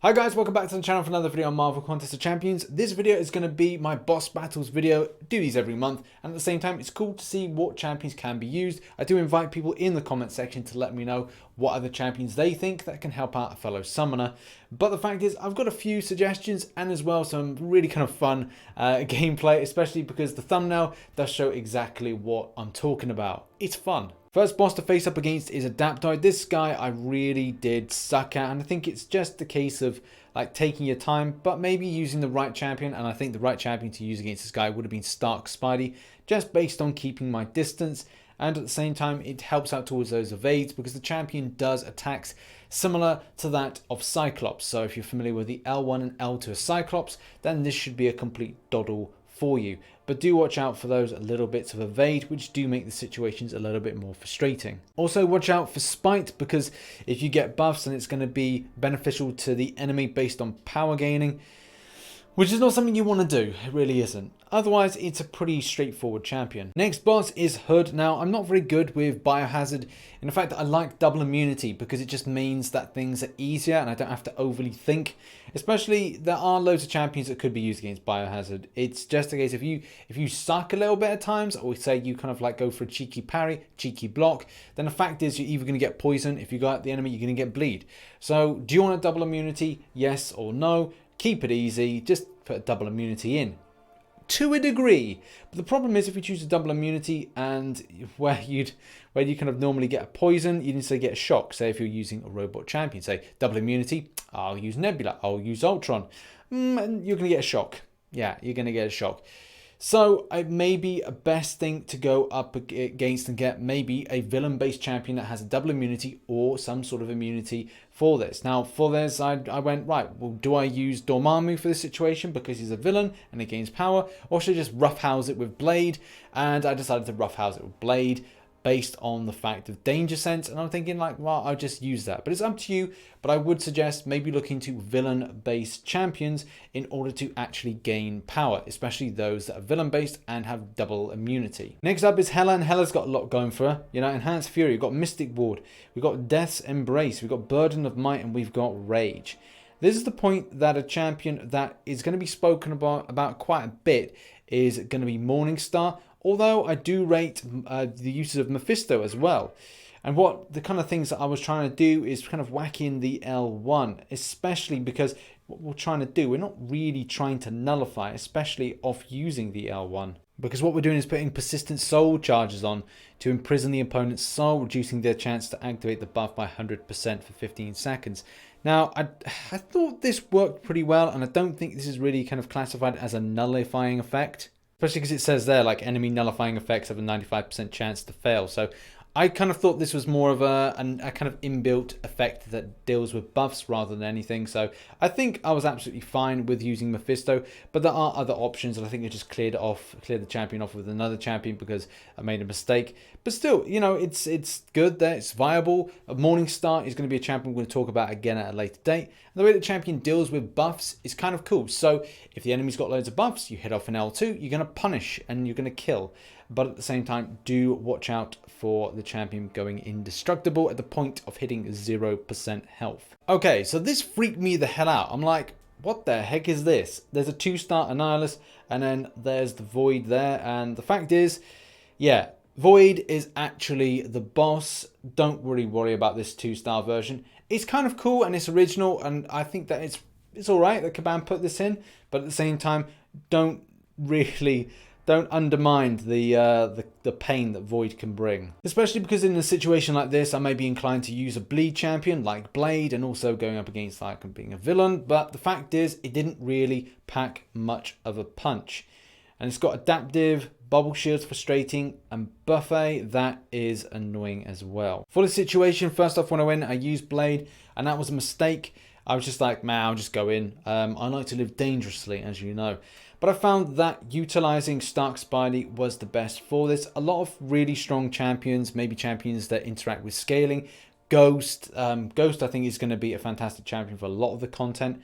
Hi guys, welcome back to the channel for another video on Marvel Contest of Champions. This video is going to be my boss battles video. I do these every month, and at the same time it's cool to see what champions can be used. I do invite people in the comment section to let me know what other champions they think that can help out a fellow summoner. But the fact is, I've got a few suggestions and as well some really kind of fun gameplay, especially because the thumbnail does show exactly what I'm talking about. It's fun. First boss to face up against is Adaptoid. This guy I really did suck at, and I think it's just a case of like taking your time, but maybe using the right champion. And I think the right champion to use against this guy would have been Stark Spidey, just based on keeping my distance. And at the same time, it helps out towards those evades because the champion does attacks similar to that of Cyclops. So if you're familiar with the L1 and L2 of Cyclops, then this should be a complete doddle for you. But do watch out for those little bits of evade, which do make the situations a little bit more frustrating. Also watch out for Spite, because if you get buffs, then it's going to be beneficial to the enemy based on power gaining, which is not something you want to do. It really isn't. Otherwise, it's a pretty straightforward champion. Next boss is Hood. Now, I'm not very good with Biohazard. In fact, I like double immunity because it just means that things are easier and I don't have to overly think. Especially, there are loads of champions that could be used against Biohazard. It's just a case if you suck a little bit at times, or say you kind of like go for a cheeky parry, cheeky block, then the fact is you're either going to get poison. If you go at the enemy, you're going to get bleed. So, do you want a double immunity? Yes or no? Keep it easy. Just put a double immunity in. To a degree, but the problem is if you choose a double immunity and where you kind of normally get a poison, you instead get a shock. Say if you're using a robot champion, say double immunity, I'll use Nebula, I'll use Ultron, and you're gonna get a shock. Yeah, you're gonna get a shock. So it may be a best thing to go up against and get maybe a villain-based champion that has a double immunity or some sort of immunity for this. Now for this, I went, right, well, do I use Dormammu for this situation because he's a villain and he gains power, or should I just roughhouse it with Blade? And I decided to roughhouse it with Blade, based on the fact of danger sense, and I'm thinking like, well, I'll just use that. But it's up to you, but I would suggest maybe looking to villain-based champions in order to actually gain power, especially those that are villain-based and have double immunity. Next up is Hela, and Hela's got a lot going for her. You know, Enhanced Fury, we've got Mystic Ward, we've got Death's Embrace, we've got Burden of Might, and we've got Rage. This is the point that a champion that is going to be spoken about quite a bit is going to be Morningstar. Although I do rate the uses of Mephisto as well. And what the kind of things that I was trying to do is kind of whack in the L1, especially because what we're trying to do, we're not really trying to nullify, especially off using the L1. Because what we're doing is putting persistent soul charges on to imprison the opponent's soul, reducing their chance to activate the buff by 100% for 15 seconds. Now, I thought this worked pretty well, and I don't think this is really kind of classified as a nullifying effect. Especially because it says there, like, enemy nullifying effects have a 95% chance to fail. So I kind of thought this was more of a kind of inbuilt effect that deals with buffs rather than anything. So I think I was absolutely fine with using Mephisto, but there are other options, and I think I just cleared the champion off with another champion because I made a mistake. But still, you know, it's good that it's viable. Morningstar is going to be a champion we're going to talk about again at a later date. And the way the champion deals with buffs is kind of cool. So if the enemy's got loads of buffs, you hit off an L2, you're going to punish and you're going to kill. But at the same time, do watch out for the champion going indestructible at the point of hitting 0% health. Okay, so this freaked me the hell out. I'm like, what the heck is this? There's a 2-star Annihilus, and then there's the Void there. And the fact is, yeah, Void is actually the boss. Don't really worry about this 2-star version. It's kind of cool and it's original, and I think that it's all right that Caban put this in. But at the same time, don't undermine the pain that Void can bring. Especially because in a situation like this, I may be inclined to use a bleed champion like Blade, and also going up against like being a villain. But the fact is, it didn't really pack much of a punch. And it's got adaptive, bubble shield's frustrating, and buffet, that is annoying as well. For the situation, first off, when I went, I used Blade, and that was a mistake. I was just like, man, I'll just go in. I like to live dangerously, as you know. But I found that utilizing Stark Spidey was the best for this. A lot of really strong champions, maybe champions that interact with scaling. Ghost I think is going to be a fantastic champion for a lot of the content.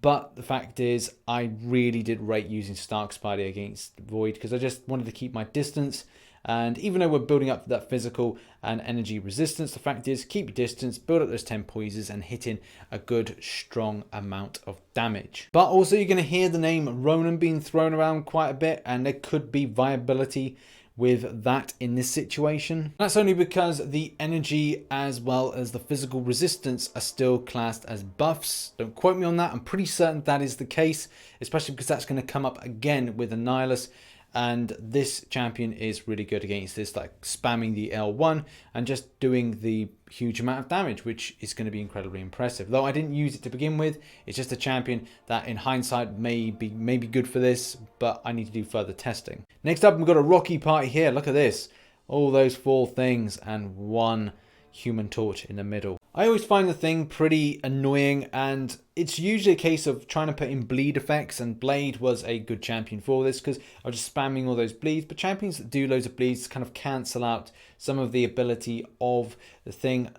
But the fact is, I really did rate using Stark Spidey against Void because I just wanted to keep my distance And even though we're building up that physical and energy resistance, the fact is keep your distance, build up those 10 poises and hitting a good strong amount of damage. But also you're going to hear the name Ronin being thrown around quite a bit, and there could be viability with that in this situation. That's only because the energy as well as the physical resistance are still classed as buffs. Don't quote me on that. I'm pretty certain that is the case, especially because that's going to come up again with Annihilus. And this champion is really good against this, like spamming the L1 and just doing the huge amount of damage, which is going to be incredibly impressive. Though I didn't use it to begin with, it's just a champion that in hindsight may be good for this, but I need to do further testing. Next up, we've got a Rocky party here. Look at this. All those 4 things and 1 Human Torch in the middle. I always find the thing pretty annoying, and it's usually a case of trying to put in bleed effects, and Blade was a good champion for this because I was just spamming all those bleeds. But champions that do loads of bleeds kind of cancel out some of the ability of the thing.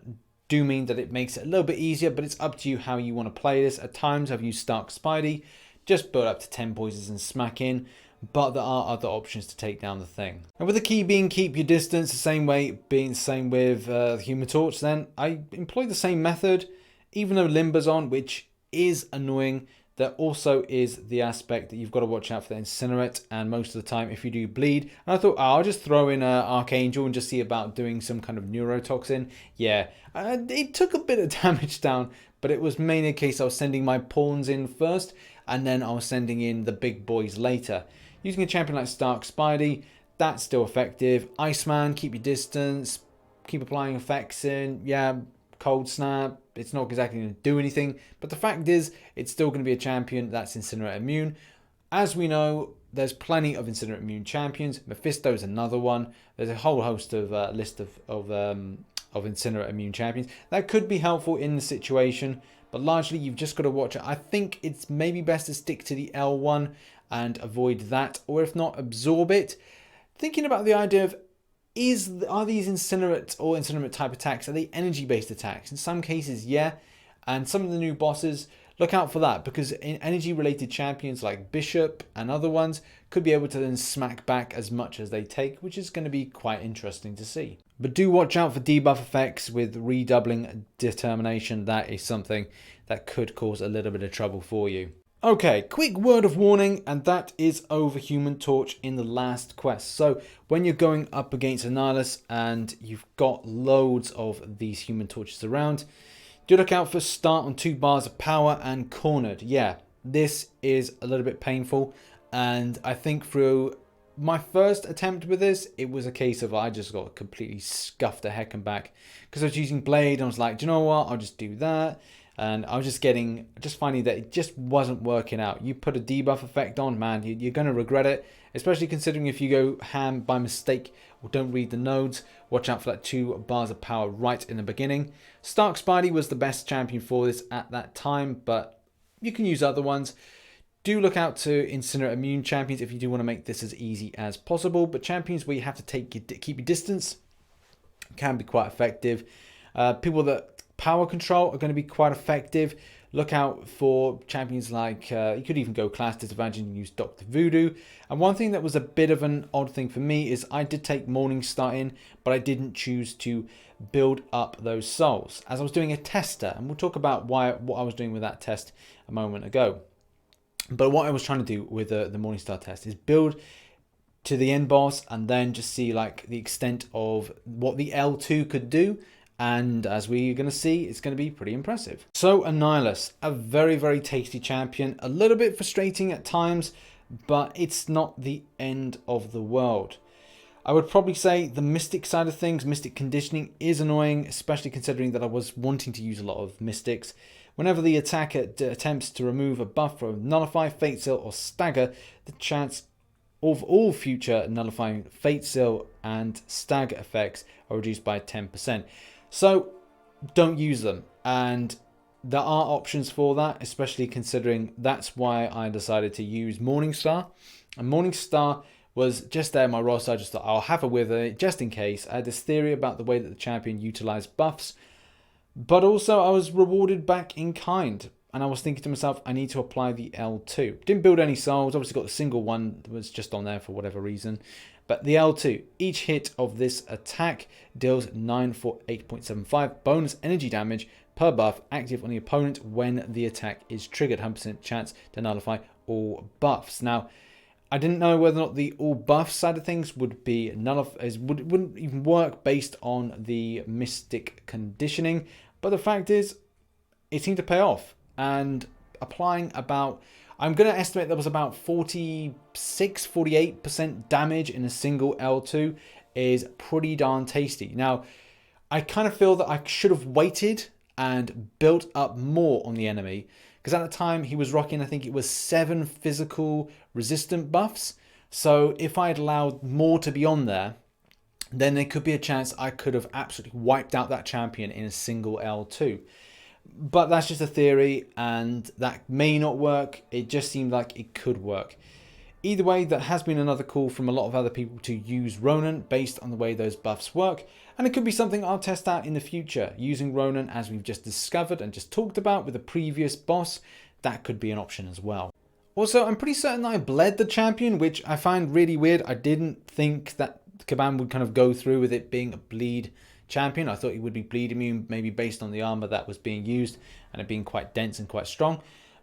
Do mean that it makes it a little bit easier, but it's up to you how you want to play this. At times I've used Stark Spidey, just build up to 10 poisons and smack in. But there are other options to take down the thing. And with the key being keep your distance, the same way being the same with Human Torch, then I employ the same method, even though Limber's on, which is annoying. There also is the aspect that you've got to watch out for the Incinerate, and most of the time if you do bleed, and I thought, oh, I'll just throw in Archangel and just see about doing some kind of neurotoxin. Yeah, it took a bit of damage down, but it was mainly a case I was sending my pawns in first, and then I was sending in the big boys later. Using a champion like Stark Spidey, that's still effective. Iceman, keep your distance, keep applying effects in. Yeah, Cold Snap, it's not exactly going to do anything, but the fact is, it's still going to be a champion that's Incinerate immune. As we know, there's plenty of Incinerate immune champions. Mephisto's another one. There's a whole host of list of Incinerate immune champions that could be helpful in the situation, but largely you've just got to watch it. I think it's maybe best to stick to the L1 and avoid that, or if not, absorb it. Thinking about the idea of, are these Incinerate or Incinerate type attacks, are they energy based attacks? In some cases, yeah. And some of the new bosses, look out for that, because in energy related champions like Bishop and other ones could be able to then smack back as much as they take, which is going to be quite interesting to see. But do watch out for debuff effects with redoubling determination. That is something that could cause a little bit of trouble for you. Okay, quick word of warning, and that is over Human Torch in the last quest. So when you're going up against Annihilus and you've got loads of these Human Torches around, do look out for start on 2 bars of power and cornered. Yeah, this is a little bit painful, and I think through my first attempt with this, it was a case of I just got completely scuffed the heck and back because I was using Blade. And I was like, do you know what? I'll just do that. And I was just finding that it just wasn't working out. You put a debuff effect on, man, you're going to regret it, especially considering if you go ham by mistake or don't read the nodes. Watch out for that 2 bars of power right in the beginning. Stark Spidey was the best champion for this at that time, but you can use other ones. Do look out to Incinerate immune champions if you do want to make this as easy as possible, but champions where you have to keep your distance can be quite effective. People that power control are going to be quite effective. Look out for champions like, you could even go class disadvantage and use Dr. Voodoo. And one thing that was a bit of an odd thing for me is I did take Morningstar in, but I didn't choose to build up those souls as I was doing a tester. And we'll talk about what I was doing with that test a moment ago. But what I was trying to do with the Morningstar test is build to the end boss and then just see like the extent of what the L2 could do. And as we're going to see, it's going to be pretty impressive. So Annihilus, a very, very tasty champion. A little bit frustrating at times, but it's not the end of the world. I would probably say the Mystic side of things, Mystic conditioning is annoying, especially considering that I was wanting to use a lot of Mystics. Whenever the attacker attempts to remove a buff from Nullify, Fate Seal, or Stagger, the chance of all future nullifying Fate Seal and Stagger effects are reduced by 10%. So don't use them, and there are options for that, especially considering that's why I decided to use Morningstar. And Morningstar was just there in my roster. I just thought I'll have a with it just in case. I had this theory about the way that the champion utilized buffs, but also I was rewarded back in kind. And I was thinking to myself, I need to apply the L2. Didn't build any souls. Obviously got the single one that was just on there for whatever reason. But the L2, each hit of this attack deals 948.75 bonus energy damage per buff active on the opponent when the attack is triggered. 100% chance to nullify all buffs. Now, I didn't know whether or not the all buff side of things would be wouldn't even work based on the mystic conditioning, but the fact is, it seemed to pay off. And applying about, I'm going to estimate there was about 48% damage in a single L2 is pretty darn tasty. Now, I kind of feel that I should have waited and built up more on the enemy, because at the time he was rocking, I think it was 7 physical resistant buffs. So if I had allowed more to be on there, then there could be a chance I could have absolutely wiped out that champion in a single L2. But that's just a theory, and that may not work. It just seemed like it could work. Either way, that has been another call from a lot of other people to use Ronan based on the way those buffs work. And it could be something I'll test out in the future. Using Ronan, as we've just discovered and just talked about with the previous boss, that could be an option as well. Also, I'm pretty certain that I bled the champion, which I find really weird. I didn't think that Kabam would kind of go through with it being a bleed champion. I thought he would be bleed immune, maybe based on the armor that was being used and it being quite dense and quite strong.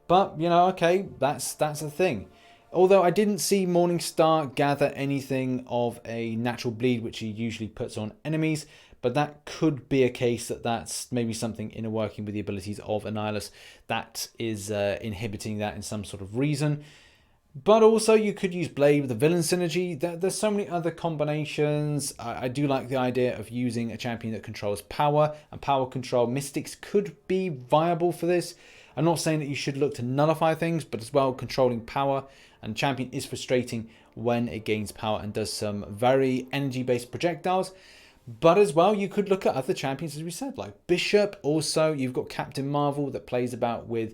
But, you know, okay, that's a thing. Although I didn't see Morningstar gather anything of a natural bleed, which he usually puts on enemies, but that could be a case that that's maybe something inner working with the abilities of Annihilus that is inhibiting that in some sort of reason. But also you could use Blade with the villain synergy. There's so many other combinations. I do like the idea of using a champion that controls power and power control. Mystics could be viable for this. I'm not saying that you should look to nullify things, but as well controlling power. And champion is frustrating when it gains power and does some very energy-based projectiles. But as well, you could look at other champions, as we said, like Bishop. Also, you've got Captain Marvel that plays about with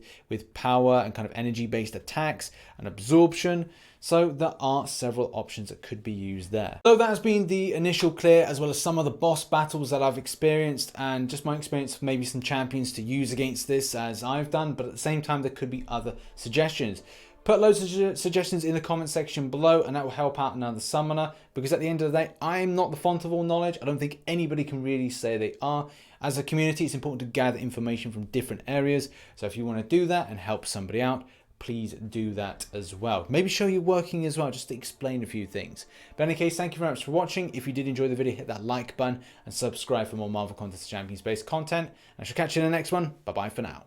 power and kind of energy-based attacks and absorption. So there are several options that could be used there. So that has been the initial clear, as well as some of the boss battles that I've experienced, and just my experience of maybe some champions to use against this, as I've done. But at the same time, there could be other suggestions. Put loads of suggestions in the comment section below, and that will help out another summoner, because at the end of the day, I'm not the font of all knowledge. I don't think anybody can really say they are. As a community, it's important to gather information from different areas. So if you want to do that and help somebody out, please do that as well. Maybe show you working as well, just to explain a few things. But in any case, thank you very much for watching. If you did enjoy the video, hit that like button and subscribe for more Marvel Contest of Champions based content. I shall catch you in the next one. Bye bye for now.